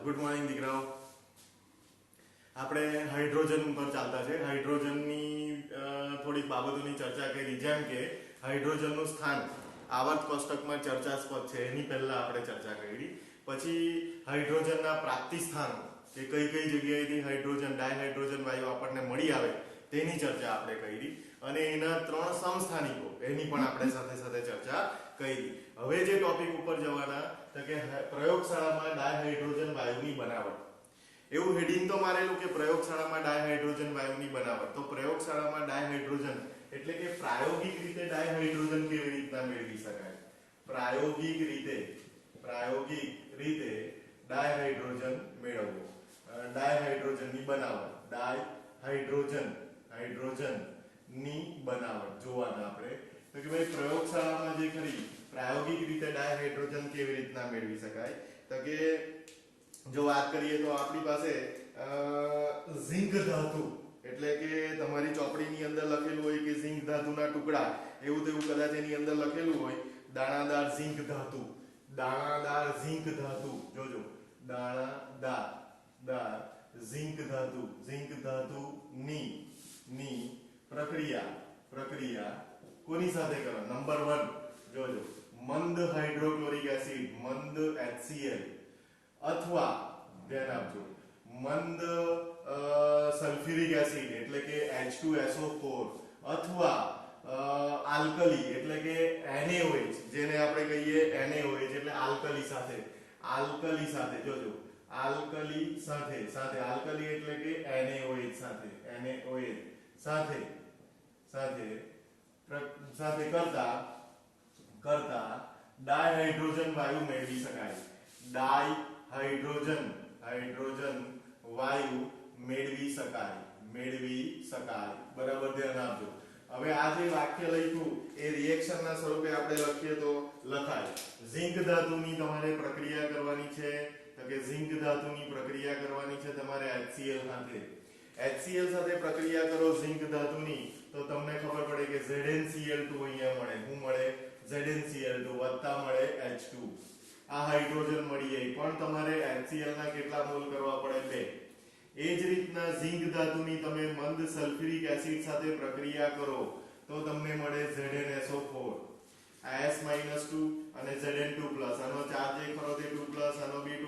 Good morning દીકરાઓ. આપણે hydrogen પર ચાલતા છે. હાઇડ્રોજનની થોડીક બાબતોની ચર્ચા કરી, જેમ કે હાઇડ્રોજનનું સ્થાન આવર્ત કોષ્ટકમાં ચર્ચાસ્પદ છે એની પહેલા આપણે ચર્ચા કરી. પછી હાઇડ્રોજનના પ્રાપ્તિ સ્થાનો કે કઈ કઈ જગ્યાએથી હાઇડ્રોજન ડાયહાઇડ્રોજન વાયુ આપણને મળી આવે તેની ચર્ચા આપણે કરી, અને એના 3 સમસ્થાનિકો એની પણ આપણે સાથે સાથે ચર્ચા કરી. હવે જે ટોપિક ઉપર જવાના તો કે પ્રયોગશાળામાં ડાયહાઇડ્રોજન વાયુની બનાવટ. એવું હેડિંગ તો મારેલું કે પ્રયોગશાળામાં ડાયહાઇડ્રોજન વાયુની બનાવટ. તો પ્રયોગશાળામાં ડાયહાઇડ્રોજન એટલે કે પ્રાયોગિક રીતે ડાયહાઇડ્રોજન કેવી રીતના મેળવી શકાય. પ્રાયોગિક રીતે ડાયહાઇડ્રોજન મેળવવો, ડાયહાઇડ્રોજનની બનાવટ, હાઇડ્રોજનની બનાવટ જોવાના આપણે. તો કે ભાઈ પ્રયોગશાળામાં જે ખરી પ્રાયોગિક રીતે ડાયહાઇડ્રોજન કેવી રીતના મેળવી શકાય. તો કે જો વાત કરીએ તો આપણી પાસે ઝિંક ધાતુ એટલે કે તમારી ચોપડીની અંદર લખેલું હોય કે ઝિંક ધાતુના ટુકડા, એવું તેવું કદાચ એની અંદર લખેલું હોય. દાણાદાર ઝિંક ધાતુ, જોજો દાણાદાર ઝિંક ધાતુની પ્રક્રિયા કોની સાથે કરો? નંબર 1 જોજો, મંદ હાઇડ્રોક્લોરિક એસિડ, મંદ HCl, અથવા ધ્યાન આપજો મંદ સલ્ફ્યુરિક એસિડ એટલે કે H2SO4, અથવા આલ્કલી એટલે કે NaOH, જેને આપણે કહીએ NaOH એટલે આલ્કલી સાથે, જોજો આલ્કલી એટલે કે NaOH સાથે કરતા ડાયહાઇડ્રોજન વાયુ મેળવી શકાય. હાઇડ્રોજન વાયુ મેળવી શકાય. બરાબર, ધ્યાન આપજો. હવે આ જે વાક્ય લખ્યું એ રિએક્શનના સ્વરૂપે આપણે લખીએ તો લખાય. ઝિંક ધાતુની તમારે પ્રક્રિયા કરવાની છે, તો કે ઝિંક ધાતુની પ્રક્રિયા કરવાની છે તમારે HCl સાથે પ્રક્રિયા કરો ઝિંક ધાતુની, તો તમને ખબર પડે કે ZnCl2 અહીંયા મળે. શું મળે? ZnCl2 વત્તા મળે H2. આ હાઇડ્રોજન મળી જાય, પણ તમારે HCl ના કેટલા મોલ કરવા પડે? 2. એ જ રીતના ઝિંક ધાતુની તમે મંદ સલ્ફ્યુરિક એસિડ સાથે પ્રક્રિયા કરો તો તમને મળે ZnSO4. આ S- 2 અને Zn2+, આનો ચાર્જ એ ખરો તે 2+, આનો B2+,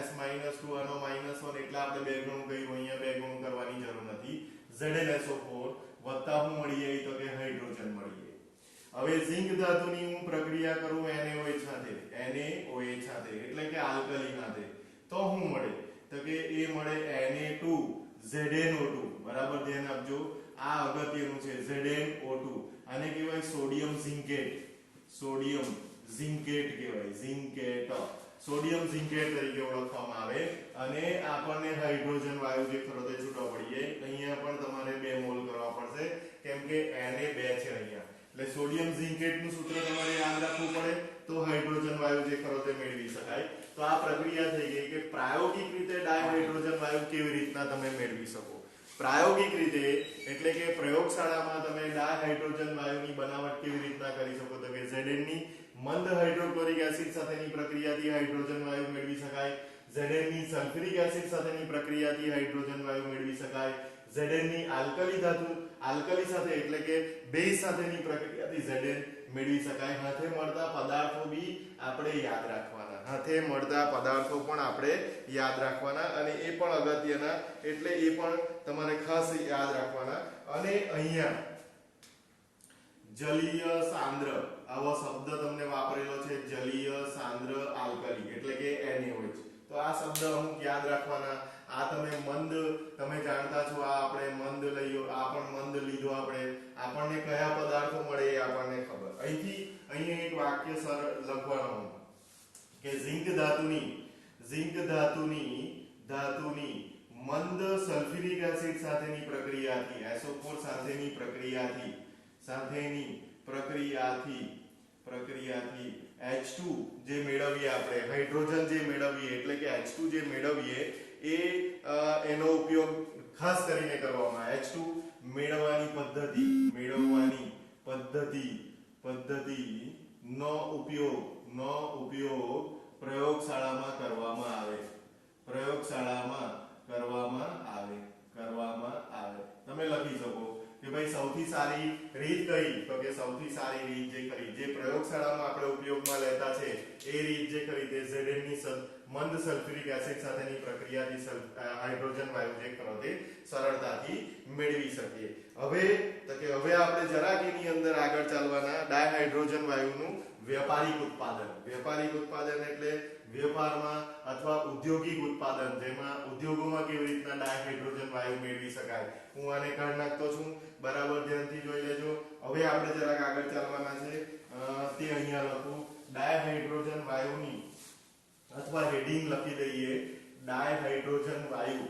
S- 2 આનો -1 એટલે આપણે 2 ગણું કર્યું, અહીંયા 2 ગણું કરવાની જરૂર નથી. ZnSO4 વત્તા શું મળી જાય? તો કે હાઇડ્રોજન મળી જાય. હવે ઝિંક ધાતુની હું પ્રક્રિયા કરું NaOH સાથે એટલે કે આલ્કલી સાથે, તો શું મળે? તો કે એ મળે Na2ZnO2. બરાબર, ધ્યાન આપજો, આ અગત્યનું છે. ZnO2 આને કહેવાય સોડિયમ ઝિંકેટ કહેવાય. સોડિયમ ઝિંકેટ તરીકે ઓળખવામાં આવે, અને આપણને હાઇડ્રોજન વાયુ જે ખરો તે છૂટો પડી જાય. અહીંયા પણ તમારે 2 મોલ કરવા પડશે, કેમ કે Na 2 છે અહીંયા. એટલે સોડિયમ ઝિંકેટ નું સૂત્ર તમારે યાદ રાખવું પડે, તો હાઇડ્રોજન વાયુ જે ખરો તે મેળવી શકાય. તો આ પ્રક્રિયા થઈ ગઈ કે પ્રાયોગિક રીતે ડાયહાઇડ્રોજન વાયુ કેવી રીતના તમે મેળવી શકો. પ્રાયોગિક રીતે એટલે કે પ્રયોગશાળામાં તમે ડાયહાઇડ્રોજન વાયુની બનાવટ કેવી રીતના કરી શકો? તો કે Zn ની મંદ હાઇડ્રોક્લોરિક એસિડ સાથેની પ્રક્રિયાથી હાઇડ્રોજન વાયુ મેળવી શકાય. Zn ની સલ્ફ્યુરિક એસિડ સાથેની પ્રક્રિયાથી હાઇડ્રોજન વાયુ મેળવી શકાય. Zn ની આલ્કલી સાથે એટલે કે બેઝ સાથેની પ્રક્રિયાથી Zn મેળવી શકાય. હાથે મળતા પદાર્થો બી આપણે યાદ રાખવાના, અને એ પણ અગત્યના, એટલે એ પણ તમારે ખાસ યાદ રાખવાના. અને અહીંયા જલીય સાંદ્ર આવો શબ્દ તમને વાપરેલો છે, જલીય સાંદ્ર આલ્કલી એટલે કે NaOH. તો આ શબ્દ અમુક યાદ રાખવાના. આ તમે જાણતા છો, આ આપણે મંદ લઈયો, આ પણ મંદ લીધો આપણે. આપણને કયા પદાર્થો મળે એ આપણને ખબર. અહીંયા એક વાક્ય લખવાનું કે ઝિંક ધાતુની મંદ સલ્ફ્યુરિક એસિડ સાથેની પ્રક્રિયાથી SO4 સાથેની પ્રક્રિયાથી H2 જે મેળવીએ આપણે, હાઇડ્રોજન જે મેળવીએ એટલે કે H2 જે મેળવીએ એ એનો ઉપયોગ ખાસ કરીને કરવામાં આવે. H2 મેળવવાની પદ્ધતિનો ઉપયોગ પ્રયોગશાળામાં કરવામાં આવે. પ્રયોગશાળામાં કરવામાં આવે તમે લખી શકો કે ભાઈ સૌથી સારી રીત કઈ તો કે સૌથી સારી રીત જે ખરી જે પ્રયોગશાળામાં આપણે ઉપયોગમાં લેતા છે એ રીત જે ખરી તે Zn ની મંદ સલ્ફ્યુરિક એસિડ સાથેની પ્રક્રિયાથી હાઇડ્રોજન વાયુ જે ખરો તે સરળતાથી મેળવી શકીએ હવે તો કે હવે આપણે જરાક એની અંદર આગળ ચાલવાના ડાયહાઇડ્રોજન વાયુનું વ્યાપારિક ઉત્પાદન એટલે વેપારમાં અથવા ઔદ્યોગિક ઉત્પાદન જેમાં ઉદ્યોગોમાં કેવી રીતના ડાયહાઇડ્રોજન વાયુ મેળવી શકાય હું આને કાઢી નાખતો છું બરાબર ધ્યાનથી જોઈ લેજો હવે આપણે જરાક આગળ ચાલવાના છે તે અહીંયા લખું ડાયહાઇડ્રોજન વાયુની અથવા હેડિંગ લખી દઈએ ડાયહાઇડ્રોજન વાયુ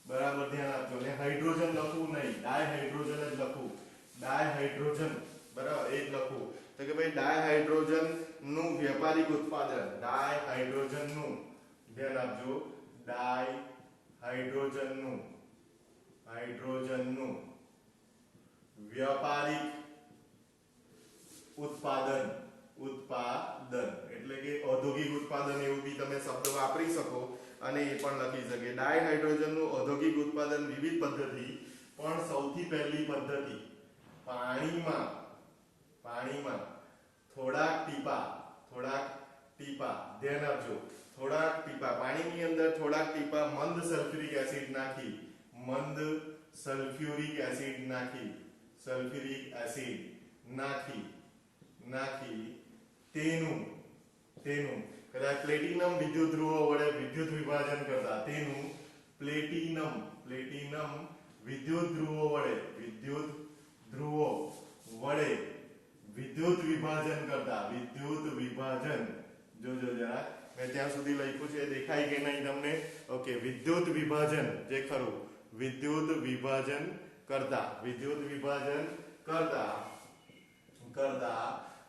બરાબર ધ્યાન આપજો ને હાઇડ્રોજન લખવું નહીં ડાયહાઇડ્રોજન જ લખું ડાયહાઇડ્રોજન બરાબર એ જ લખું તો કે ભાઈ ડાયહાઇડ્રોજન નું વ્યાપારિક ઉત્પાદન ડાયહાઇડ્રોજન નું ધ્યાન આપજો ડાયહાઇડ્રોજન નું વ્યાપારિક ઉત્પાદન એટલે કે ઔદ્યોગિક ઉત્પાદન એવું બી તમે શબ્દ વાપરી શકો અને એ પણ લખી શકે ડાયહાઇડ્રોજન નું ઔદ્યોગિક ઉત્પાદન વિવિધ પદ્ધતિ પણ સૌથી પહેલી પદ્ધતિ પાણીમાં થોડાક ટીપા ધ્યાન આપજો થોડાક ટીપા પાણીની અંદર થોડાક ટીપા મંદ સલ્ફ્યુરિક એસિડ નાખી તેનું કદાચ પ્લેટિનમ વિદ્યુત ધ્રુવો વડે વિદ્યુત વિભાજન કરતા તેનું પ્લેટિનમ વિદ્યુત ધ્રુવો વડે વિદ્યુત વિભાજન જોજો જરા મેં ત્યાં સુધી લખ્યું છે દેખાય કે નહીં તમને ઓકે વિદ્યુત વિભાજન જે ખરું વિદ્યુત વિભાજન કરતા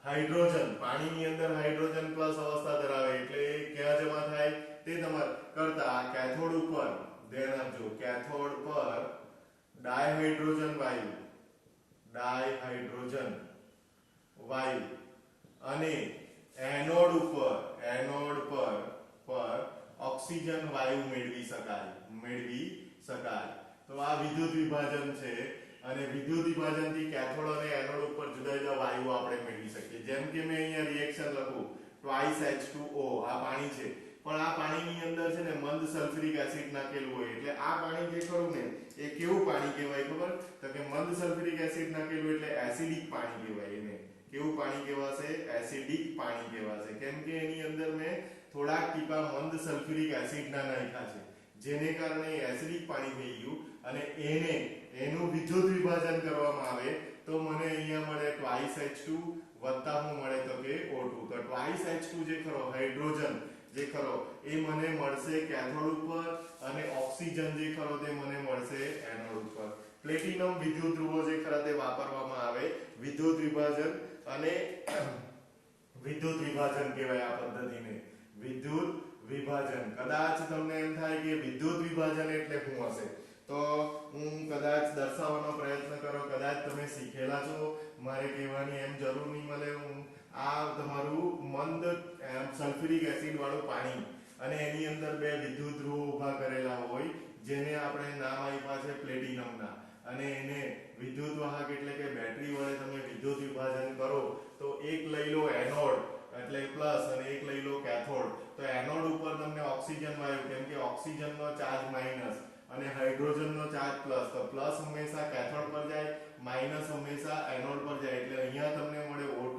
હાઇડ્રોજન પાણીની અંદર હાઇડ્રોજન પ્લસ અવસ્થા ધરાવે એટલે ક્યાં જમા થાય તે તમારે કરતા કેથોડ ઉપર ધ્યાન આપજો કેથોડ પર ડાયહાઇડ્રોજન વાયુ અને એનોડ પર ઓક્સિજન વાયુ મેળવી શકાય તો આ વિદ્યુત વિભાજન છે અને વિદ્યુત વિભાજનથી કેથોડ અને એનોડ ઉપર જુદા જુદા વાયુઓ આપણે મેળવી શકીએ જેમ કે મેં અહીંયા રિએક્શન લખું ટ્વાઇસ H2O આ પાણી છે પણ આ પાણીની અંદર છે ને મંદ સલ્ફ્યુરિક એસિડ નાખેલું હોય એટલે આ પાણી જે ખરું ને એ કેવું પાણી કહેવાય ખબર તો કે મંદ સલ્ફ્યુરિક એસિડ નાખેલું એટલે એસિડિક પાણી કહેવાય એને કેવું પાણી કહેવાશે એસિડિક પાણી કહેવાશે કેમ કે એની અંદર મેં થોડાક ટીપા મંદ સલ્ફ્યુરિક એસિડના નાખ્યા છે જેને કારણે એસિડિક પાણી થઈ ગયું અને એનું વિદ્યુત વિભાજન કરવામાં આવે તો મને અહીંયા મળે ટ્વાઇસ H2 વત્તા હું મળે તો કે O2 તો ટ્વાઇસ H2 જે ખરો હાઇડ્રોજન જે ખરો એ મને મળશે કેથોડ ઉપર અને ઓક્સિજન જે ખરો તે મને મળશે એનોડ ઉપર પ્લેટિનમ વિદ્યુત ધ્રુવો જે ખરા તે વાપરવામાં આવે વિદ્યુત વિભાજન અને વિદ્યુત વિભાજન કહેવાય આ પદ્ધતિને વિદ્યુત વિભાજન કદાચ તમને એમ થાય કે વિદ્યુત વિભાજન એટલે શું હશે તો હું કદાચ દર્શાવવાનો પ્રયત્ન કરો કદાચ તમે શીખેલા છો મારે કહેવાની એમ જરૂર નહીં મળે હું આ તમારું મંદ સલ્ફ્યુરિક એસિડ વાળું પાણી અને એની અંદર બે વિદ્યુત ધ્રુવો ઊભા કરેલા હોય જેને આપણે નામ આપ્યા છે પ્લેટિનમના અને એને વિદ્યુત વાહક એટલે કે બેટરી વડે તમે વિદ્યુત વિભાજન કરો તો એક લઈ લો એનોડ એટલે પ્લસ અને એક લઈ લો કેથોડ તો એનોડ ઉપર તમને ઓક્સિજન વાયુ કેમ કે ઓક્સિજનનો ચાર્જ માઈનસ અને હાઇડ્રોજનનો ચાર્જ પ્લસ તો પ્લસ હંમેશા કેથોડ પર જાય માઈનસ હંમેશા એનોડ પર જાય એટલે અહીંયા તમને મળે O2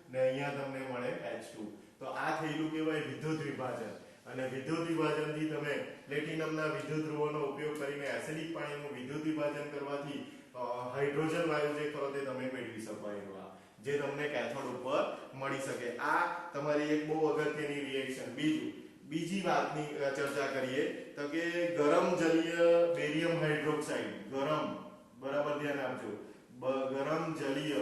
ને અહીંયા તમને મળે H2 તો આ થયેલું કહેવાય વિદ્યુત વિભાજન અને વિદ્યુત વિભાજનથી તમે પ્લેટિનમના વિદ્યુત ધ્રુવોનો ઉપયોગ કરીને એસિડિક પાણીનું વિદ્યુત વિભાજન કરવાથી હાઇડ્રોજન વાયુ જે ખરો તે તમે મેળવી શકો એવા જે તમને કેથોડ ઉપર મળી શકે આ તમારી એક બહુ અગત્યની રિએક્શન બીજી વાતની ચર્ચા કરીએ તો કે ગરમ જલીય બેરિયમ હાઇડ્રોક્સાઇડ બરાબર ધ્યાન આપજો ગરમ જલીય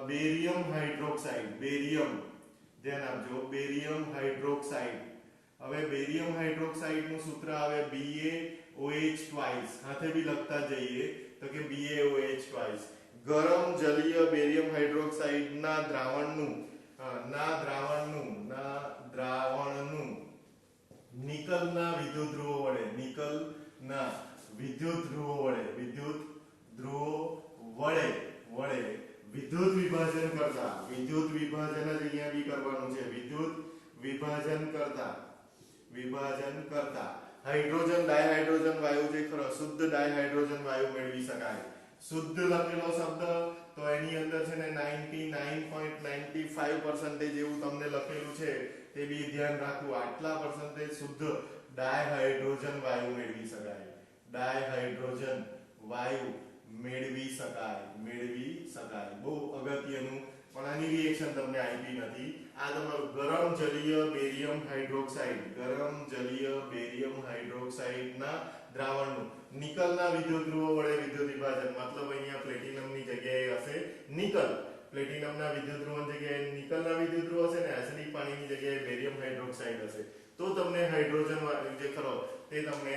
બેરિયમ હાઇડ્રોક્સાઇડ ધ્યાન આપજો બેરિયમ હાઇડ્રોક્સાઇડ હવે બેરિયમ હાઇડ્રોક્સાઇડ નું સૂત્ર આવે BaOH ટ્વાઇસ સાથે બી લખતા જઈએ તો કે BaOH ટ્વાઇસ ગરમ જલીય બેરિયમ હાઇડ્રોક્સાઇડ ના દ્રાવણનું નિકલના વિદ્યુત ધ્રુવો વડે નિકલના વિદ્યુત ધ્રુવો વડે વિદ્યુત વિભાજન કરતા વિદ્યુત વિભાજન જ અહીંયા બી કરવાનું છે. વિદ્યુત વિભાજન કરતા હાઇડ્રોજન ડાયહાઇડ્રોજન વાયુ જે ખરો શુદ્ધ ડાયહાઇડ્રોજન વાયુ મેળવી શકાય. શુદ્ધ લખેલો શબ્દ તો એની અંદર છે ને 99.95% એવું તમને લખેલું છે તે બી ધ્યાન રાખવું. આટલા પરસેન્ટેજ શુદ્ધ ડાયહાઇડ્રોજન વાયુ મેળવી શકાય. ડાયહાઇડ્રોજન વાયુ મેળવી શકાય. બહુ અગત્યનું. પણ આની રિએક્શન તમને આપી નથી. આ તમારું ગરમ જલીય બેરિયમ હાઇડ્રોક્સાઇડ ના દ્રાવણનું નિકલના વિદ્યુત ધ્રુવો વડે વિદ્યુત વિભાજન, મતલબ અહીંયા પ્લેટિનમની જગ્યાએ હશે નિકલ. પ્લેટિનમના વિદ્યુત ધ્રુવની જગ્યાએ નિકલના વિદ્યુત ધ્રુવ હશે ને એસિડિક પાણીની જગ્યાએ બેરિયમ હાઇડ્રોક્સાઇડ હશે. તો તમને હાઇડ્રોજન જે ખરો તે તમને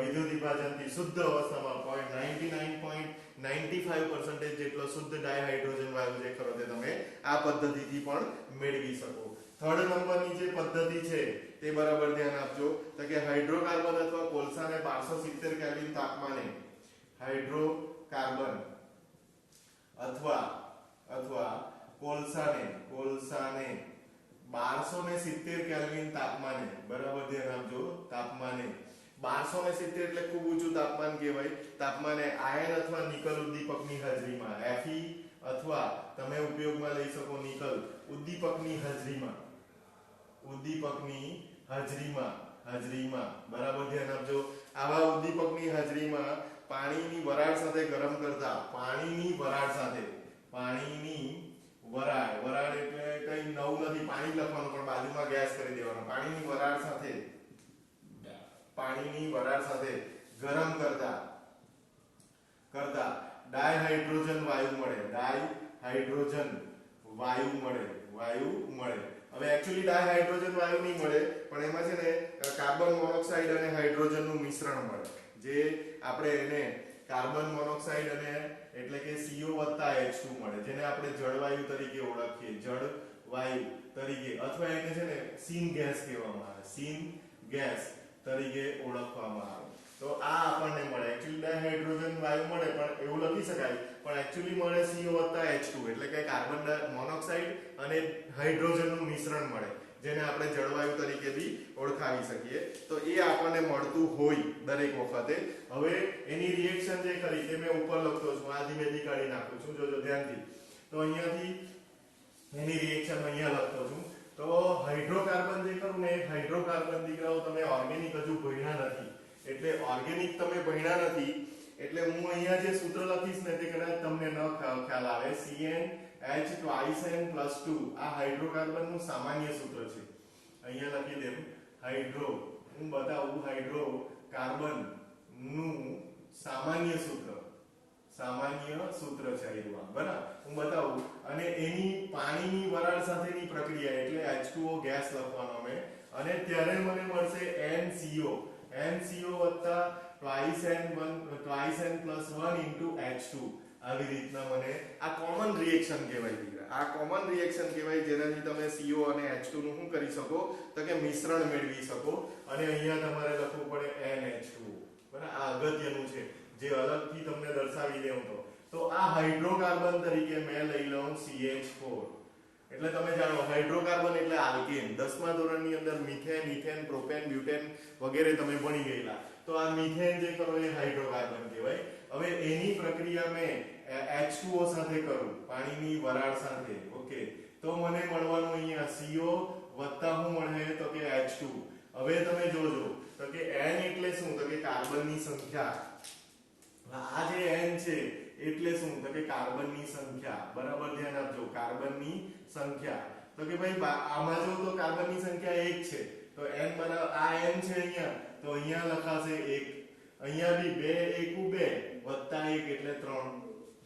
વિદ્યુત વિભાજનથી શુદ્ધ અવસ્થામાં 99.95% જેટલો શુદ્ધ ડાયહાઇડ્રોજન વાયુ જે ખરો તે તમે આ પદ્ધતિથી પણ મેળવી શકો. થર્ડ નંબરની જે પદ્ધતિ છે તે બરાબર ધ્યાન આપજો. તો કે હાઇડ્રોકાર્બન અથવા કોલસાને 1270 કેલ્વિન તાપમાને હાઇડ્રોકાર્બન અથવા કોલસાને 1270 કેલ્વિન તાપમાને, બરાબર ધ્યાન આપજો, તાપમાને 1270 એટલે ખૂબ ઊંચું તાપમાન કહેવાય. તાપમાને આયન અથવા નિકલ ઉદ્દીપકની હાજરીમાં Fe અથવા તમે ઉપયોગમાં લઈ શકો નિકલ ઉદ્દીપકની હાજરીમાં, બરાબર ધ્યાન આપજો. આવા ઉદ્દીપકની હાજરીમાં પાણીની વરાળ સાથે ગરમ કરતા પાણીની વરાળ એટલે કઈ નવું નથી, પાણી લખવાનું પણ બાજુમાં ગેસ કરી દેવાનો. પાણીની વરાળ સાથે ગરમ કરતા ડાયહાઇડ્રોજન વાયુ મળે. હવે એક્ચ્યુઅલી ડાયહાઇડ્રોજન વાયુ નહીં મળે, પણ એમાં છે ને કાર્બન મોનોક્સાઇડ અને હાઇડ્રોજનનું મિશ્રણ મળે. જે આપણે એને કાર્બન મોનોક્સાઇડ અને એટલે કે CO + H2 મળે, જેને આપણે જળવાયુ તરીકે ઓળખીએ, જળવાયુ તરીકે, અથવા એને છે ને સીન ગેસ કહેવામાં આવે, સીન ગેસ તરીકે ઓળખવામાં આવે. તો આ આપણને મળે. એક્ચ્યુઅલી ડાયહાઇડ્રોજન વાયુ મળે પણ એવું લખી શકાય, પણ એક્ચ્યુઅલી મળે CO + H2 એટલે કે કાર્બન મોનોક્સાઇડ અને હાઇડ્રોજનનું મિશ્રણ મળે, જેને આપણે જળવાયુ તરીકે બી ઓળખાવી શકીએ. તો એ આપણને મળતું હોય દરેક વખતે. હવે એની રિએક્શન જે ખરી તે મેં ઉપર લખતો છું, આ ધીમે ધીમે કાઢી નાખું છું, જોજો ધ્યાનથી. તો અહીંયાથી એની રિએક્શન અહીંયા લખતો છું. તો હાઇડ્રોકાર્બન જે ખરું ને, હાઇડ્રોકાર્બન દીકરાઓ તમે ઓર્ગેનિક હજુ ભણ્યા નથી, એટલે ઓર્ગેનિક તમે ભણ્યા નથી એટલે હું અહીંયા જે સૂત્ર લખીશ ને તે કદાચ તમને ન ખ્યાલ આવે. CnH2n+2 આ હાઇડ્રોકાર્બનનું સામાન્ય સૂત્ર છે. અહીંયા લખી દેમ હું બતાવું હાઇડ્રોકાર્બનનું સામાન્ય સૂત્ર છે આ, બરાબર, હું બતાવું. અને એની પાણીની વરાળ સાથેની પ્રક્રિયા એટલે H2O ગેસ લખવાનો મેં, અને ત્યારે મને મળશે NCO + 2n+1 આવી રીતના મને આ કોમન રિએક્શન કહેવાય દીકરા. આ કોમન રિએક્શન કહેવાય, જેનાથી તમે CO અને H2 નું શું કરી શકો તો કે મિશ્રણ મેળવી શકો. અને અહીંયા તમારે લખવું પડે NH2, બરાબર. આ અગત્યનું છે, જે અલગથી તમને દર્શાવી દેવું. તો આ હાઇડ્રોકાર્બન તરીકે મેં લઈ લઉં CH4. એટલે તમે જાણો હાઇડ્રોકાર્બન એટલે આલ્કેન. 10મા ધોરણની અંદર મિથેન, ઇથેન, પ્રોપેન, બ્યુટેન વગેરે તમે ભણી ગયેલા. તો આ મિથેન જે કરો એ હાઇડ્રોકાર્બન કહેવાય. હવે એની પ્રક્રિયા મેં H2O સાથે કરું, પાણીની વરાળ સાથે, ઓકે, તો મને મળવાનું અહીંયા CO વત્તા શું મળે તો કે H2. હવે તમે જોજો તો કે N એટલે શું તો કે કાર્બનની સંખ્યા. આ જે N છે એટલે શું તો કે કાર્બનની સંખ્યા, બરાબર ધ્યાન આપજો, કાર્બનની સંખ્યા. તો કે ભાઈ આમાં જો તો કાર્બનની સંખ્યા 1 છે, તો n બરાબર આ n છે અહીંયા, તો અહીંયા લખાશે 1, અહીંયા બી 2 * 1 = 2 વત્તા 1 એટલે 3.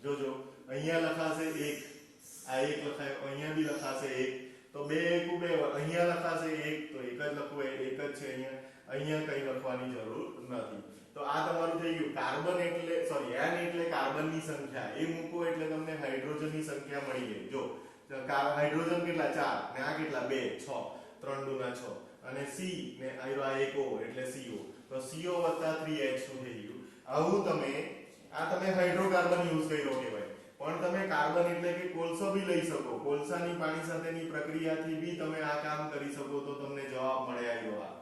જોજો અહીંયા લખાશે 1, આ 1 લખાય, અહીંયા બી લખાશે 1, તો 2 * 1 = 2, અહીંયા લખાશે 1, તો 1 જ લખવું, 1 જ છે અહીંયા, અહીંયા કંઈ લખવાની જરૂર નથી. તો આ તમારું થઈ ગયું. કાર્બન એટલે સોરી n એટલે કાર્બનની સંખ્યા, એ મૂકો એટલે તમને હાઇડ્રોજનની સંખ્યા મળી ગઈ. જો હાઇડ્રોજન કેટલા 4 ને આ કેટલા 2 6. 3 દુના 6 અને C ને આયરો આ એક O એટલે CO, તો CO + 3H2 થઈ ગયું. આવું તમે હાઇડ્રોકાર્બન યુઝ કર્યો કહેવાય, પણ તમે કાર્બન એટલે કે કોલસો બી લઈ શકો. કોલસાની પાણી સાથેની પ્રક્રિયાથી બી તમે આ કામ કરી શકો તો તમને જવાબ મળે આવ્યો આ.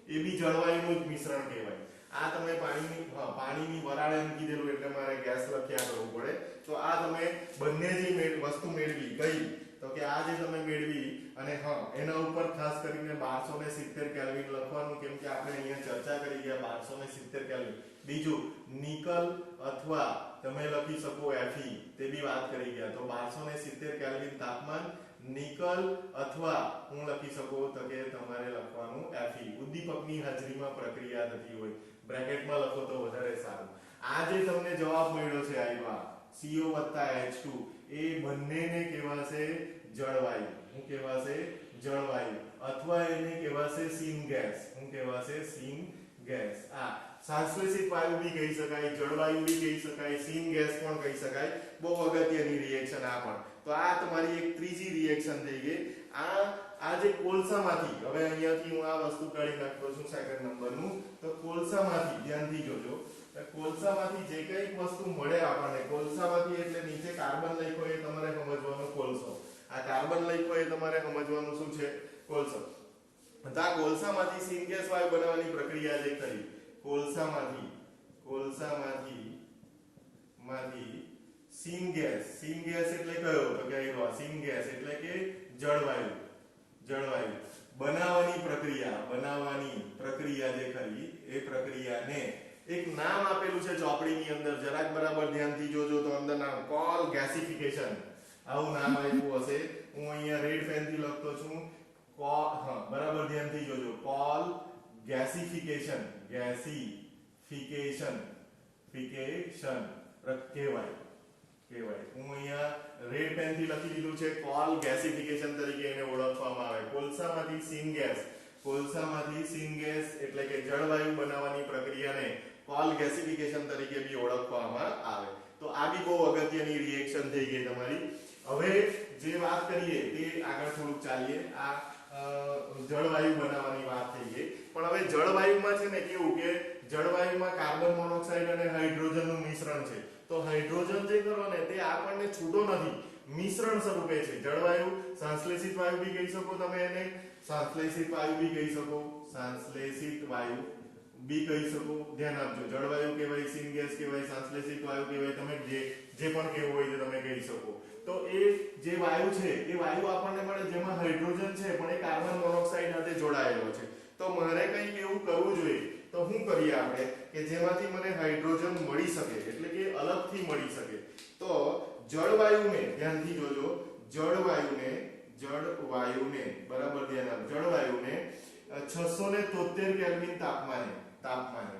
એ બી જળવાયુનું જ મિશ્રણ કહેવાય. આ તમે પાણીની વરાળ એમ કીધેલું એટલે મારે ગેસ લખ્યા કરવું પડે. તો આ તમે બંને જે વસ્તુ મેળવી કઈ તો કે આ જે તમે મેળવી અને એના ઉપર ખાસ કરીને 1270 કેલ્વિન લખવાનું, કેમ કે આપણે અહીંયા ચર્ચા કરી ગયા 1270 કેલ્વિન. બીજું નિકલ અથવા તમે લખી શકો Fe, તે બી વાત કરી ગયા. તો 1270 કેલ્વિન તાપમાન નિકલ અથવા હું લખી શકો તો કે તમારે લખવાનું Fe. ઉદ્દીપકની હાજરીમાં પ્રક્રિયા થતી હોય, બ્રેકેટમાં લખો તો વધારે સારું. આ જે તમને જવાબ મળ્યો છે આવ્યા CO + H2 એ બંનેને કહેવાશે જળવાયુ. શું કહેવાશે? જળવાયુ. અથવા એને કહેવાશે સિનગેસ. શું કહેવાશે? સિનગેસ. આ સંશ્લેષિત વાયુ બી કહી શકાય, જળવાયુ બી કહી શકાય, સિનગેસ પણ કહી શકાય. બહુ અગત્યની રિએક્શન આ પણ. તો આ તમારી એક ત્રીજી રિએક્શન થઈ ગઈ. આ જે કોલસામાંથી, હવે અહીંયાથી હું આ વસ્તુ કાઢી નાખતો છું સેકન્ડ નંબરનું. તો કોલસામાંથી ધ્યાનથી જોજો, કોલસામાંથી જે કંઈક વસ્તુ મળે આપણને, કોલસામાંથી એટલે નીચે કાર્બન લખ્યો એ તમારે સમજવાનું કોલસો. આ કાર્બન લખ્યો એ તમારે સમજવાનું શું છે? કોલસો. તો આ કોલસામાંથી સિનગેસ વાયુ બનાવવાની પ્રક્રિયા જે કરી, કોલસામાંથી સિનગેસ એટલે કયો? તો કે સિનગેસ એટલે કે જળવાયુ બનાવવાની પ્રક્રિયા જે કરી એ પ્રક્રિયાને એક નામ આપેલું છે ચોપડીની અંદર. જરાક બરાબર ધ્યાનથી જોજો તો અંદર નામ કોલ ગેસિફિકેશન આવું નામ આપ્યું હશે. હું અહીંયા રેડ પેન થી લખતો છું. બરાબર ધ્યાનથી જોજો. કોલ ગેસિફિકેશન કહેવાય. હું અહીંયા રેડ પેન થી લખી દીધું છે કોલ ગેસિફિકેશન તરીકે એને ઓળખવામાં આવે. કોલસામાંથી સિનગેસ એટલે કે જળવાયુ બનાવવાની પ્રક્રિયાને કોલ ગેસિફિકેશન તરીકે બી ઓળખવામાં આવે. તો આ બી બહુ અગત્યની રિએક્શન થઈ ગઈ તમારી. હવે જે વાત કરીએ તે આગળ થોડુંક ચાલીએ. આ જળવાયુ બનાવવાની વાત થઈ ગઈ, પણ હવે જળવાયુમાં છે ને કેવું કે જળવાયુમાં કાર્બન મોનોક્સાઇડ અને હાઇડ્રોજનનું મિશ્રણ છે. તો હાઇડ્રોજન જે કરો ને તે આપણને છૂટો નથી, મિશ્રણ સ્વરૂપે છે. જળવાયુ સંશ્લેષિત વાયુ બી કહી શકો તમે એને, સંશ્લેષિત વાયુ બી કહી શકો, ધ્યાન આપજો. જળવાયુ કહેવાય, સિનગેસ કહેવાય, સંશ્લેષિત વાયુ કહેવાય, તમે જે પણ કહેવું હોય તે તમે કહી શકો. તો એ જે વાયુ છે એ વાયુ આપણને મળે જેમાં હાઇડ્રોજન છે પણ એ કાર્બન મોનોક્સાઇડ સાથે જોડાયેલો છે. તો મારે કંઈક એવું કરવું જોઈએ. તો શું કરીએ આપણે કે જેમાંથી મને હાઇડ્રોજન મળી શકે, એટલે કે અલગથી મળી શકે. તો જળવાયુને ધ્યાનથી જોજો, જળવાયુને બરાબર ધ્યાન આપો. જળવાયુને 673 કેલ્વિન તાપમાને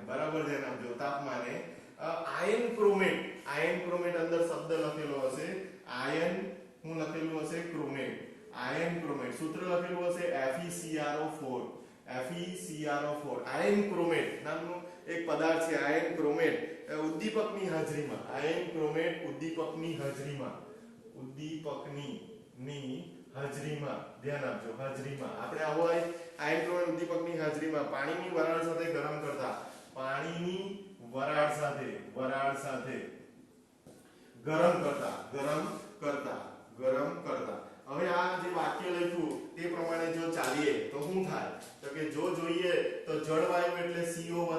બરાબર ધ્યાન આપજો, તાપમાને આયન ક્રોમેટ અંદર શબ્દ લખેલો હશે. આયન હું લખેલું હશે ક્રોમેટ. સૂત્ર લખેલું હશે FeCrO4. આયન ક્રોમેટ નામનું એક પદાર્થ છે. આયન ક્રોમેટ ઉદ્દીપકની હાજરીમાં ધ્યાન આપજો. આપણે આવો આયન ક્રોમેટ ઉદ્દીપકની હાજરીમાં પાણીની વરાળ સાથે ગરમ કરતા હવે આ જે વાક્ય લખ્યું તે પ્રમાણે જો ચાલીએ તો શું થાય? તો કે જો જોઈએ તો જળવાયુ એટલે CO +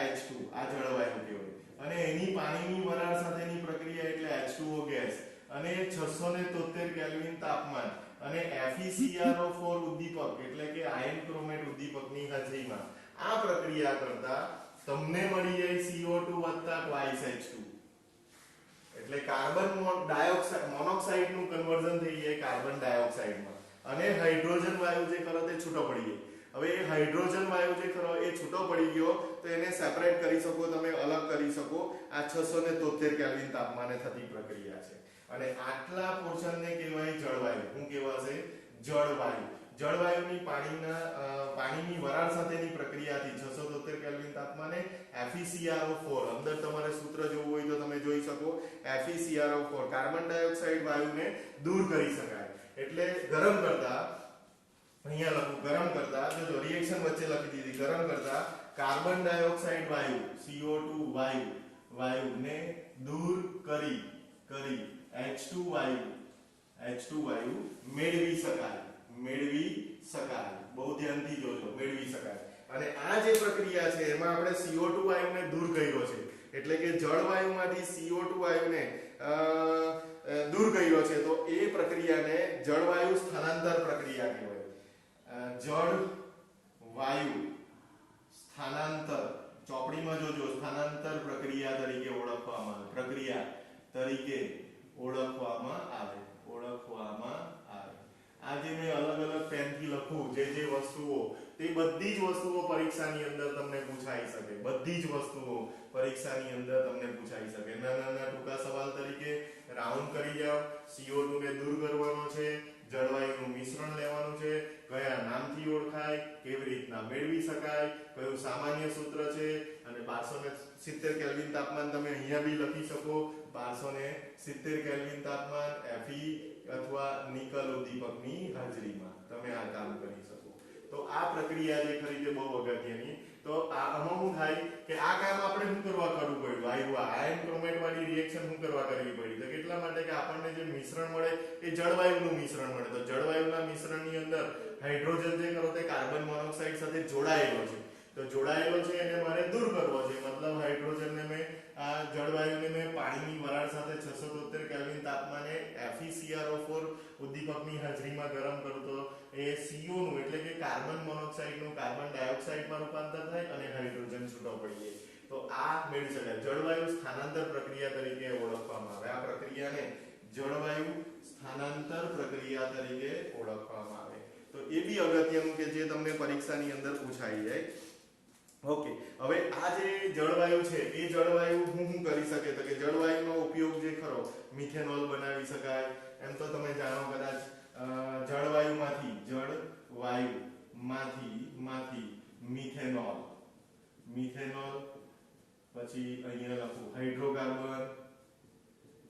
H2 આ જળવાયુ કહેવાય, અને એની પાણીની વરાળ સાથેની પ્રક્રિયા એટલે H2O ગેસ, અને 673 કેલ્વિન તાપમાન અને FeCrO4 ઉદ્દીપક એટલે કે આયન ક્રોમેટ ઉદ્દીપકની હાજરીમાં આ પ્રક્રિયા કરતા તમને મળી જાય CO2 + twice H2 એટલે કાર્બન મોનોક્સાઇડ નું કન્વર્ઝન થઈ જાય કાર્બન ડાયોક્સાઇડમાં, અને હાઇડ્રોજન વાયુ જે ખરો તે છૂટો પડી જાય. હવે એ હાઇડ્રોજન વાયુ જે ખરો એ છૂટો પડી ગયો તો એને સેપરેટ કરી શકો તમે, અલગ કરી શકો. આ 673 કેલ્વિન તાપમાને થતી પ્રક્રિયા છે, અને આટલા પોર્શનને કહેવાય જળવાયુ. શું કહેવાશે? જળવાયુ. જળવાયુની પાણીની વરાળ સાથેની પ્રક્રિયાથી 673 કેલ્વિન તાપમાને FeCrO4 અંદર તમારે સૂત્ર જોવું હોય તો તમે જોઈ શકો. FeCrO4 કાર્બન ડાયોક્સાઇડ વાયુને દૂર કરી શકાય. એટલે ગરમ કરતા અહીંયા લખું ગરમ કરતા, જો રિએક્શન વચ્ચે લખી દીધી, ગરમ કરતા કાર્બન ડાયોક્સાઇડ વાયુ CO2 વાયુને દૂર કરી H2 વાયુ મેળવી શકાય. બહુ ધ્યાનથી જોજો, મેળવી શકાય. અને આ જે પ્રક્રિયા છે એમાં આપણે CO2 વાયુને દૂર કર્યો છે, એટલે કે જળવાયુમાંથી CO2 વાયુને દૂર કર્યો છે, તો એ પ્રક્રિયાને જળવાયુ સ્થાનાંતર પ્રક્રિયા કહેવાય. જળ વાયુ સ્થાનાંતર, ચોપડીમાં જોજો, સ્થાનાંતર પ્રક્રિયા તરીકે ઓળખવામાં આવે. આજે મેં અલગ અલગ પેનથી લખું જે વસ્તુઓ, તે બધી જ વસ્તુઓ પરીક્ષાની અંદર તમને પૂછાઈ શકે. નાના ટૂંકા સવાલ તરીકે રાઉન્ડ કરી જાઓ. CO2 ને દૂર કરવાનો છે, જળવાયુનું મિશ્રણ લેવાનું છે, કયા નામથી ઓળખાય, કેવી રીતના મેળવી શકાય, કયું સામાન્ય સૂત્ર છે, અને 1270 કેલ્વિન તાપમાન તમે અહીંયા બી લખી શકો. 1270 કેલ્વિન તાપમાન Fe અથવા નિકલ ઉદ્દીપકની હાજરીમાં તમે આ કામ કરી શકો. તો આ પ્રક્રિયા જે ખરી તે બહુ અગત્યની. તો આમાં શું થાય કે આ કામ આપણે શું કરવા કરવું પડ્યું, આયન ક્રોમેટ વાળી રિએક્શન શું કરવા કરવી પડી, તો કેટલા માટે કે આપણને જે મિશ્રણ મળે એ જળવાયુનું મિશ્રણ મળે. તો જળવાયુના મિશ્રણની અંદર હાઇડ્રોજન જે ખરો તે કાર્બન મોનોક્સાઇડ સાથે જોડાયેલો છે, એને મારે દૂર કરવો છે. મતલબ હાઇડ્રોજનને મેં આ જળવાયુને મેં પાણીની વરાળ સાથે 673 કેલ્વિન તાપમાને FeCrO4 ઉદ્દીપકની હાજરીમાં ગરમ કરું તો એ CO નું એટલે કે કાર્બન મોનોક્સાઇડનું કાર્બન ડાયોક્સાઇડમાં રૂપાંતર થાય અને હાઇડ્રોજન છૂટો પડી જાય. તો આ મેળવી શકાય. જળવાયુ સ્થાનાંતર પ્રક્રિયા તરીકે ઓળખવામાં આવે. આ પ્રક્રિયાને જળવાયુ સ્થાનાંતર પ્રક્રિયા તરીકે ઓળખવામાં આવે. તો એ બી અગત્યનું કે જે તમને પરીક્ષાની અંદર પૂછાઈ જાય. ઓકે, હવે આ જે જળવાયુ છે એ જળવાયુ શું કરી શકે, તો કે જળવાયુનો ઉપયોગ જે ખરો મિથેનોલ બનાવી શકાય. એમ તો તમે જાણો કદાચ, જળવાયુમાંથી મિથેનોલ, પછી અહીંયા લખું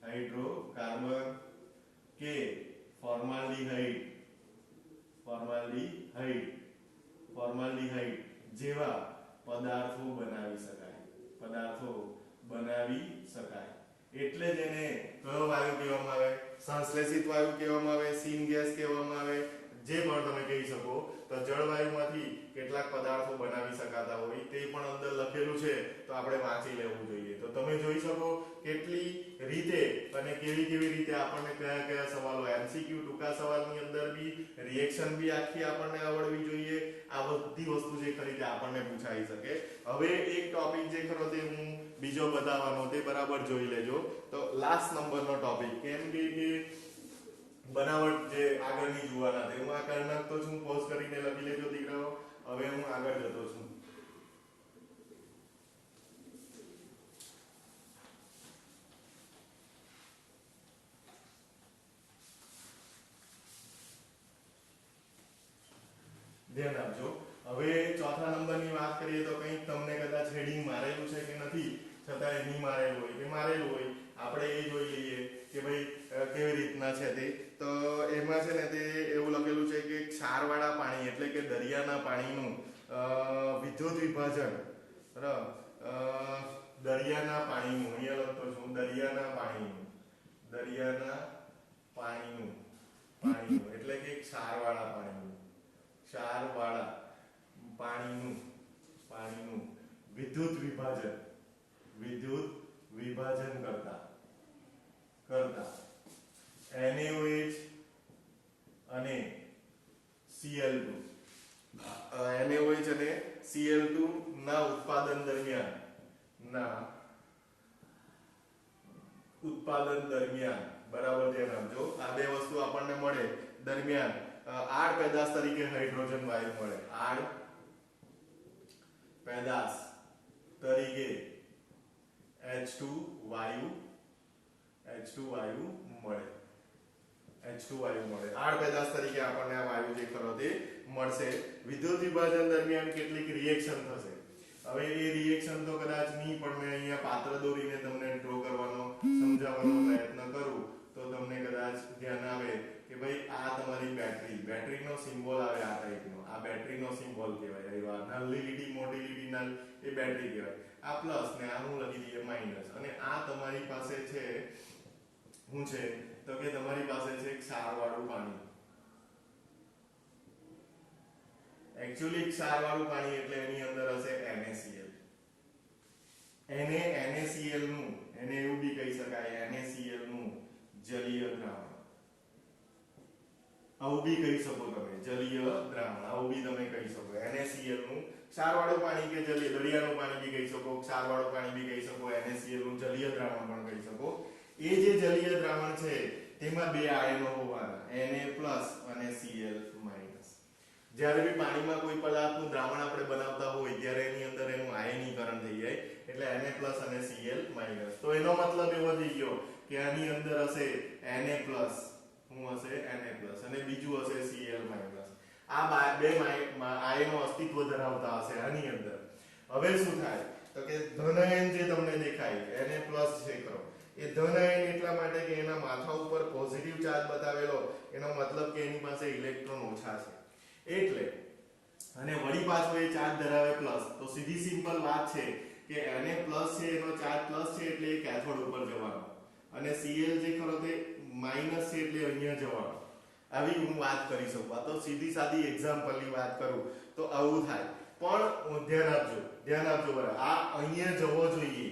હાઇડ્રોકાર્બન કે ફોર્માલ્ડિહાઇડ જેવા પદાર્થો બનાવી શકાય. એટલે જ એને કયો વાયુ કહેવામાં આવે, સંશ્લેષિત વાયુ કહેવામાં આવે, સીન ગેસ કહેવામાં આવે, જે પણ તમે કહી શકો. તો જળવાયુમાંથી કેટલાક પદાર્થો બનાવી શકાતા હોય તે પણ અંદર લખેલું છે, તો આપણે વાંચી લેવું જોઈએ. તો તમે જોઈ શકો કેટલી રીતે અને કેવી રીતે આપણને કયા સવાલો, MCQ ટૂંકા સવાલની અંદર બી રિએક્શન બી આખી આપણને આવડવી જોઈએ. આ બધી વસ્તુ જે ખરી તે આપણને પૂછાઈ શકે. હવે એક ટોપિક જે ખરો તે હું બીજો બતાવવાનો, તે બરાબર જોઈ લેજો. તો લાસ્ટ નંબરનો ટોપિક, કેમ કે બનાવટ જે આગળની જોવાના તે હું આ કરી નાખતો છું. પોઝ કરીને લખી લેજો દીકરાઓ. હવે હું આગળ જતો છું. ધ્યાન આપજો. હવે ચોથા નંબરની વાત કરીએ તો કંઈક તમને કદાચ હેડિંગ મારેલું છે કે નથી, છતાં નહીં મારેલું હોય કે મારેલું હોય, આપણે એ જોઈ લઈએ કે ભાઈ કેવી રીતના છે તે. તો એમાં છે ને તે એવું લખેલું છે કે ક્ષારવાળા પાણી એટલે કે દરિયાના પાણીનું વિદ્યુત વિભાજન, દરિયાના પાણીનું, અહીંયા લખતો છું, દરિયાના પાણીનું એટલે કે ક્ષારવાળા પાણીનું વિદ્યુત વિભાજન કરતા NaOH અને Cl2 ના ઉત્પાદન દરમિયાન બરાબર ધ્યાન આપજો. આ બે વસ્તુ આપણને મળે દરમિયાન આડ પેદાશ તરીકે હાઇડ્રોજન વાયુ મળે. આડ પેદાશ તરીકે H2 વાયુ મળે. આડ પેદાશ તરીકે આપણને આ વાયુ જે ખરો તે મળશે. વિદ્યુત વિભાજન દરમિયાન કેટલીક રિએક્શન થશે. હવે એ રિએક્શન તો કદાચ નહીં, પણ મેં અહીંયા પાત્ર દોરીને તમને ડ્રો કરવાનો, સમજાવવાનો પ્રયત્ન કરું તો તમને કદાચ ધ્યાન આવે કે ભાઈ આ તમારી બેટરીનો સિમ્બોલ આવે આ ટાઈપનો, આ બેટરીનો સિમ્બોલ કહેવાય. આવ્યા નાની લીટી મોટી લીટી નાલ એ બેટરી કહેવાય. આ પ્લસ ને આ હું લખી દઈએ માઈનસ. અને આ તમારી પાસે છે શું છે તો કે તમારી પાસે છે ક્ષારવાળું પાણી. એક્ચ્યુઅલી ક્ષારવાળું પાણી એટલે એની અંદર હશે NaCl. NaCl નું એને એવું બી કહી શકાય NaCl નું જલીય દ્રાવણ. આવું બી કહી શકો તમે, જલીય દ્રાવણ આવું બી તમે કહી શકો. NaCl નું ક્ષારવાળું પાણી કે જલીય દરિયાનું પાણી બી કહી શકો, ક્ષારવાળું પાણી બી કહી શકો, NaCl નું જલીય દ્રાવણ પણ કહી શકો. એ જે જલીય દ્રાવણ છે તેમાં બે આયનો હોવાના, Na+ અને Cl-. જ્યારે બી પાણીમાં કોઈ પદાર્થનું દ્રાવણ આપણે બનાવતા હોય ત્યારે એની અંદર એનું આયનીકરણ થઈ જાય એટલે Na+ અને Cl-. તો એનો મતલબ એવો થઈ ગયો કે આની અંદર હશે Na+, શું હશે Na+ અને બીજું હશે Cl-. આ બે આયનો અસ્તિત્વ ધરાવતા હશે આની અંદર. હવે શું થાય તો કે ધન આયન જે તમને દેખાય Na+ છે ખરો, એ ધન આયન એટલા માટે કે એના માથા ઉપર પોઝિટિવ ચાર્જ બતાવેલો, એનો મતલબ કે એની પાસે ઇલેક્ટ્રોન ઓછા છે એટલે. અને વળી પાછો એ ચાર્જ ધરાવે પ્લસ, તો સીધી સિમ્પલ વાત છે કે Na+ છે એનો ચાર્જ પ્લસ છે એટલે એ કેથોડ ઉપર જવાનો, અને Cl જે ખરો તે માઈનસ છે એટલે અહીંયા જવાનો. આવી હું વાત કરી શકું. આ તો સીધી સાદી એક્ઝામ્પલની વાત કરું તો આવું થાય. પણ ધ્યાન આપજો બરાબર. આ અહીંયા જવો જોઈએ.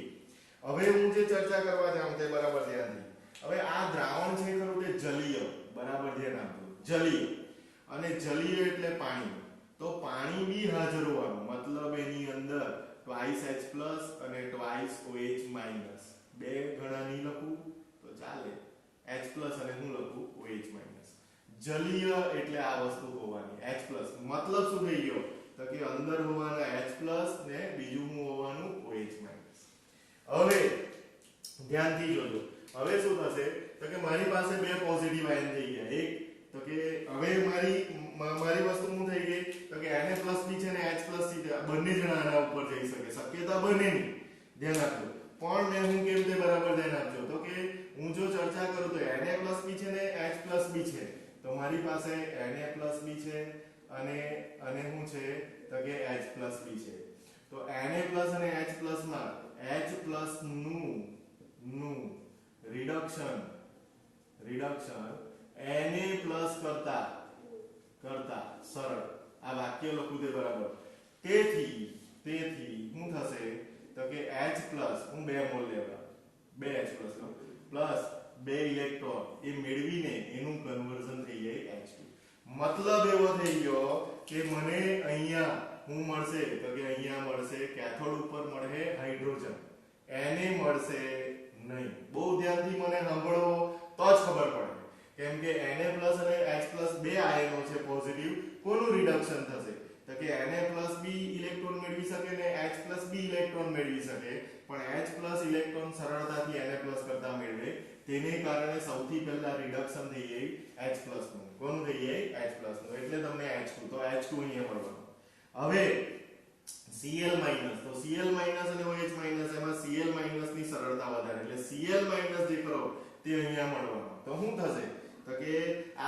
હવે હું જે ચર્ચા કરવા જાઉં તે બરાબર ધ્યાનથી. હવે આ દ્રાવણ છે ખરું તે જલીય, બરાબર ધ્યાન આપજો, જલીય. અને જલીય એટલે પાણી. તો પાણી બી હાજર હોવાનું, મતલબ એની અંદર twice H+ અને twice OH-. બે ગણા નહીં લખું તો ચાલે, H+ અને હું લખું OH-. જલીય એટલે આ વસ્તુ હોવાની H+. મતલબ શું થઈ ગયો તો કે અંદર હોવાના H+ ને બીજું હું હોવાનું OH-. હવે ધ્યાનથી જોજો. હવે શું થશે તો કે મારી પાસે બે પોઝિટિવ આયન થઈ ગયા. એક તો કે હવે મારી વસ્તુ શું થઈ ગઈ તો કે Na+ બી છે ને H+ બી છે, બંને જણા આના ઉપર જઈ શકે, શક્યતા બંનેની. ધ્યાન આપજો. પણ મેં હું કેમ તે બરાબર ધ્યાન આપજો તો કે હું જો ચર્ચા કરું તો Na+ બી છે ને H+ બી છે, તો મારી પાસે Na+ બી છે અને શું છે તો કે H+ બી છે. તો Na+ અને H+ માં H+ નું રિડક્શન Na+ કરતા સરળ. આ વાક્ય લખું તે બરાબર. તેથી શું થશે તો કે H+ હું 2 મોલ લેવા, 2 H+ લઉં પ્લસ 2 ઇલેક્ટ્રોન એ મેળવીને એનું કન્વર્ઝન થઈ જાય H2. મતલબ એવો થઈ ગયો કે મને અહીંયા શું મળશે તો કે અહીંયા મળશે કેથોડ ઉપર મળે હાઇડ્રોજન, Na મળશે નહીં. બહુ ધ્યાનથી મને સાંભળો તો જ ખબર પડે. કેમ કે Na+ અને H+ બે આયનો છે પોઝિટિવ, કોનું રિડક્શન થશે તો કે Na+ બી ઇલેક્ટ્રોન મેળવી શકે ને H+ બી ઇલેક્ટ્રોન મેળવી શકે, પણ H+ ઇલેક્ટ્રોન સરળતાથી Na+ કરતા મેળવે, તેને કારણે સૌથી પહેલા રિડક્શન થઈ જાય H+ નું. કોનું થઈ જાય H+ નું, એટલે તમને H2. તો H2 અહીંયા મળવાનો. હવે Cl- તો Cl- અને OH- એમાં Cl- ની સરળતા વધારે, એટલે Cl- જે કરો તે અહીંયા મળવાનો. તો શું થશે તો કે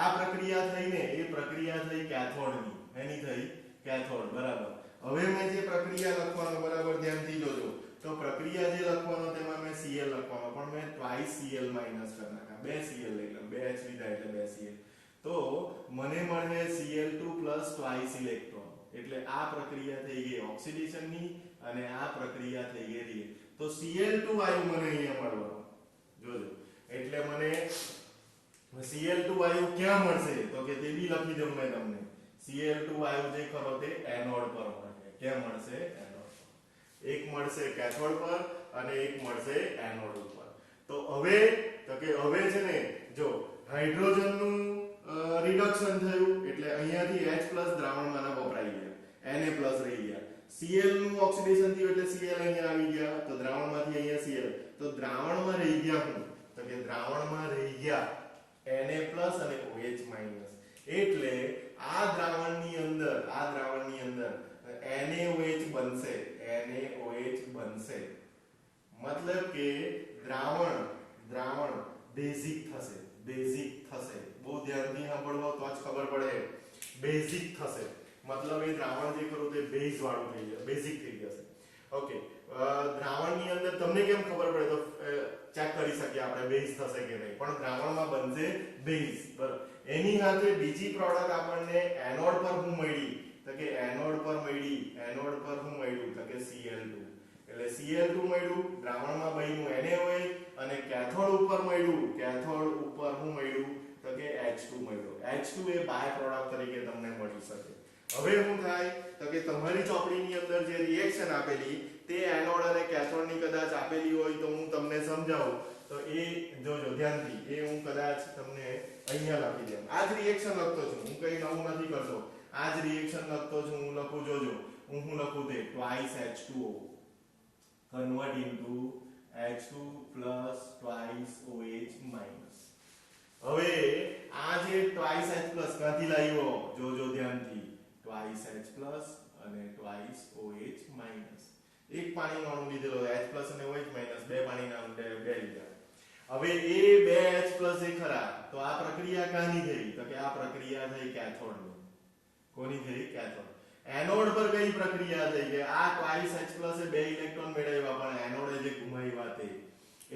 આ પ્રક્રિયા થઈને એ પ્રક્રિયા થઈ કેથોડની. એની થઈ કેથોડ, બરાબર. હવે મેં જે પ્રક્રિયા લખવાનો, બરાબર ધ્યાનથી જોજો, તો પ્રક્રિયા જે લખવાનો તેમાં મેં Cl લખવાનો, પણ મેં twice Cl- કરી નાખા. 2 Cl લઈ લઉં, 2 H લીધા એટલે 2 Cl. તો મને મળે Cl2 twice ઇલેક્ટ્રોન. એટલે આ પ્રક્રિયા થઈ ગઈ ઓક્સિડેશનની અને આ પ્રક્રિયા થઈ ગઈ રિએક્શન. તો Cl2 વાયુ મને અહીંયા મળવાનો, જોજો. એટલે મને Cl2 વાયુ ક્યાં મળશે તો કે તે બી લખી દઉં મેં તમને. Cl2 વાયુ જે ખરો તે એનોડ પર મળશે. ક્યાં મળશે? એનોડ પર. એક મળશે કેથોડ પર અને એક મળશે એનોડ ઉપર. તો હવે છે ને જો હાઇડ્રોજનનું રિડક્શન થયું એટલે અહીંયાથી H+ દ્રાવણમાંના વપરાઈ ગયા, Na+ રહી ગયા. Cl નું ઓક્સિડેશન થયું એટલે Cl અહીંયા આવી ગયા, તો દ્રાવણમાંથી અહીંયા Cl. તો દ્રાવણમાં રહી ગયા હું તો કે દ્રાવણમાં રહી ગયા Na+ અને OH-. એટલે આ દ્રાવણની અંદર NaOH બનશે. મતલબ કે દ્રાવણ બેઝિક થશે. બેઝિક થશે. બહુ ધ્યાનથી સાંભળવો તો જ ખબર પડે. બેઝિક થશે મતલબ એ દ્રાવણ જે ખરું તે બેઝ વાળું થઈ જશે, બેઝિક થઈ જશે. ઓકે, દ્રાવણની અંદર તમને કેમ ખબર પડે તો ચેક કરી શકીએ આપણે બેઝ થશે કે નહીં, પણ દ્રાવણમાં બનશે બેઝ. બરાબર. એની સાથે બીજી પ્રોડક્ટ આપણને એનોડ પર શું મળી તો કે એનોડ પર મળી. એનોડ પર શું મળ્યું તો કે Cl2. એટલે Cl2 મળ્યું, દ્રાવણમાં બન્યું NaOH, અને કેથોડ ઉપર મળ્યું, કેથોડ ઉપર શું મળ્યું તો કે H2 મળ્યું. H2 એ બાય પ્રોડક્ટ તરીકે તમને મળી શકે. હવે શું થાય તો કે તમારી ચોપડીની અંદર જે રિએક્શન આપેલી તે એનોડ અને કેથોડની કદાચ આપેલી હોય તો હું તમને સમજાવું તો એ જોજો ધ્યાનથી. એ હું કદાચ તમને અહીંયા લખી દઉં. આ જ રિએક્શન લખતો છું હું, કઈ નવું નથી કરતો. આ જ રિએક્શન લખતો છું હું. લખું જોજો હું લખું તે twice H2O convert into H2 plus twice OH minus. હવે આ જે twice H plus ક્યાંથી લાવ્યો જોજો ધ્યાનથી. twice H plus અને twice OH minus. એક પાણીનો અણુ લીધેલો H plus અને OH minus, બે પાણીના અણુ બે લીધા. હવે એ બે H plus એ ખરા તો આ પ્રક્રિયા કાની થઈ તો કે આ પ્રક્રિયા થઈ કેથોડની. કોની થઈ? કેથોડ. એનોડ પર કઈ પ્રક્રિયા થઈ કે આ twice H plus એ બે ઇલેક્ટ્રોન મેળવ્યા પણ એનોડે જે ગુમાવ્યા તે.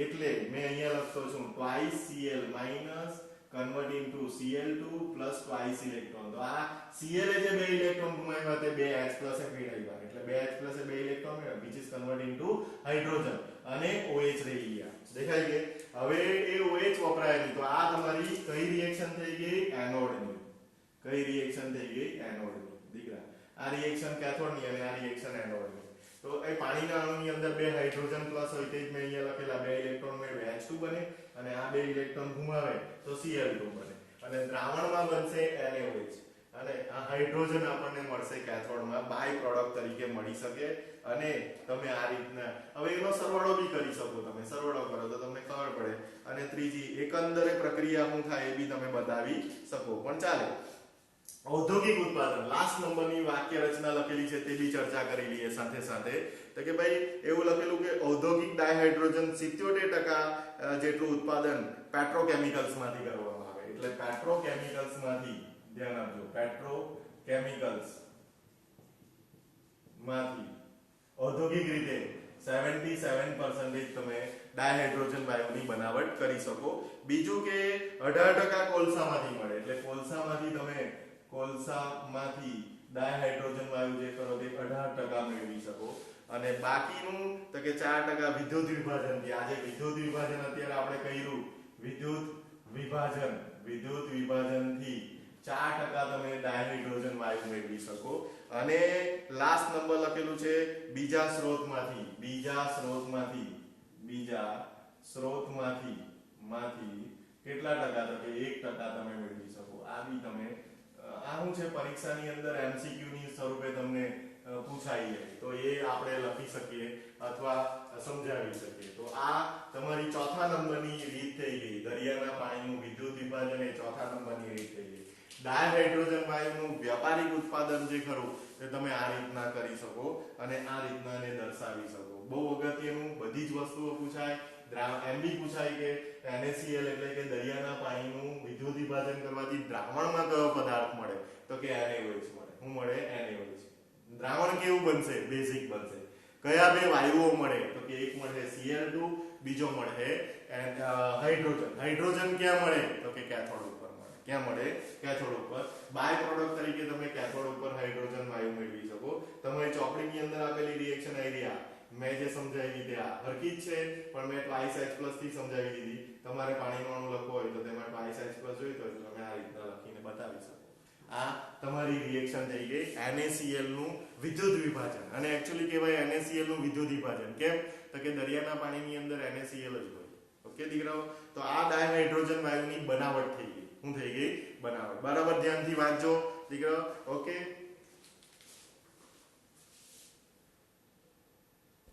એટલે મેં અહીંયા લખતો છું twice Cl minus convert into Cl2 plus twice electron. તો આ Cl એ જે બે ઇલેક્ટ્રોન ગુમાવ્યા તે બે H plus એ મેળવ્યા. એટલે બે H plus એ બે ઇલેક્ટ્રોન મેળવ્યા which is convert into hydrogen અને OH રહી ગયા. દેખાય કે હવે એ OH વપરાય નહીં તો આ તમારી કઈ રિએક્શન થઈ ગઈ? એનોડની. કઈ રિએક્શન થઈ ગઈ? એનોડની. દીકરા આ રિએક્શન કેથોડની અને આ રિએક્શન એનોડની. તો એ પાણીના અણુની અંદર બે હાઇડ્રોજન પ્લસ હોય તે જ મેં અહીંયા લખેલા, બે ઇલેક્ટ્રોન મેળવે H2 બને અને આ બે ઇલેક્ટ્રોન ગુમાવે તો Cl2 બને અને દ્રાવણમાં બનશે NaOH અને આ હાઇડ્રોજન આપણને મળશે કેથોડમાં બાય પ્રોડક્ટ તરીકે મળી શકે. અને તમે આ રીતના હવે એનો સરવાળો બી કરી શકો. તમે સરવાળો કરો તો તમને ખબર પડે. અને ત્રીજી એકંદરે પ્રક્રિયા શું થાય એ બી તમે બતાવી શકો. પણ ચાલે ઔદ્યોગિક ઉત્પાદન લાસ્ટ નંબરની વાક્ય રચના લખેલી છે તે બી ચર્ચા કરી લઈએ સાથે સાથે. તો કે ભાઈ એવું લખેલું કે ઔદ્યોગિક ડાયહાઇડ્રોજન 77% જેટલું ઉત્પાદન પેટ્રોકેમિકલ્સમાંથી કરવામાં આવે. એટલે પેટ્રોકેમિકલ્સમાંથી ધ્યાન આપજો, પેટ્રોકેમિકલ્સમાંથી ઔદ્યોગિક રીતે 77% તમે ડાયહાઇડ્રોજન વાયુની બનાવટ કરી શકો. બીજું કે 18% કોલસામાંથી મળે. એટલે કોલસામાંથી ડાયહાઇડ્રોજન વાયુ જે કરો તે 18% મેળવી શકો. અને બાકીનું તો કે 4% વિદ્યુત વિભાજનથી. આજે વિદ્યુત વિભાજન અત્યારે આપણે કર્યું, વિદ્યુત વિભાજનથી 4% તમે ડાયહાઇડ્રોજન વાયુ મેળવી શકો. અને લાસ્ટ નંબર લખેલું છે બીજા સ્ત્રોતમાંથી કેટલા ટકા તો કે 1% તમે મેળવી શકો. આ બી તમે આ શું છે પરીક્ષાની અંદર MCQ ની સ્વરૂપે તમને પૂછાઈ જાય તો એ આપણે લખી શકીએ અથવા સમજાવી શકીએ. તો આ તમારી ચોથા નંબરની રીત થઈ ગઈ. દરિયાના પાણીનું વિદ્યુત વિભાજન એ ચોથા નંબરની રીત થઈ ગઈ. ડાયહાઇડ્રોજન વાયુનું વ્યાપારિક ઉત્પાદન જે ખરું તે તમે આ રીતના કરી શકો અને આ રીતના ને દર્શાવી શકો. બહુ અગત્યનું, બધી જ વસ્તુઓ પૂછાય. એમ બી પૂછાય કે NaCl એટલે કે દરિયાના પાણીનું વિદ્યુત વિભાજન કરવાથી દ્રાવણમાં કયો પદાર્થ મળે તો કે NaOH મળે. શું મળે? NaOH. દ્રાવણ કેવું બનશે? બેઝિક બનશે. કયા બે વાયુઓ મળે તો કે એક મળે Cl2, બીજો મળે હાઇડ્રોજન. હાઇડ્રોજન ક્યાં મળે તો કે કેથોડ ઉપર મળે. ક્યાં મળે? કેથોડ ઉપર. બાય પ્રોડક્ટ તરીકે તમે કેથોડ ઉપર હાઇડ્રોજન વાયુ મેળવી શકો. તમારી ચોપડીની અંદર આપેલી રિએક્શન એરિયા મેં જે સમજાવી તે આ હરકી જ છે પણ મેં twice H plus થી સમજાવી દીધી. તમારે પાણીનો અણુ લખવો હોય તો તેમાં twice H plus જોઈતો હોય તો તમે આ રીતના લખીને બતાવી શકો. આ તમારી રિએક્શન થઈ ગઈ NaCl નું વિદ્યુત વિભાજન. અને એક્ચ્યુઅલી કહેવાય NaCl નું વિદ્યુત વિભાજન. કેમ તો કે દરિયાના પાણીની અંદર NaCl જ હોય. ઓકે દીકરાઓ, તો આ ડાયહાઇડ્રોજન વાયુની બનાવટ થઈ ગઈ. શું થઈ ગઈ? બનાવટ. બરાબર ધ્યાનથી વાંચજો દીકરાઓ. ઓકે.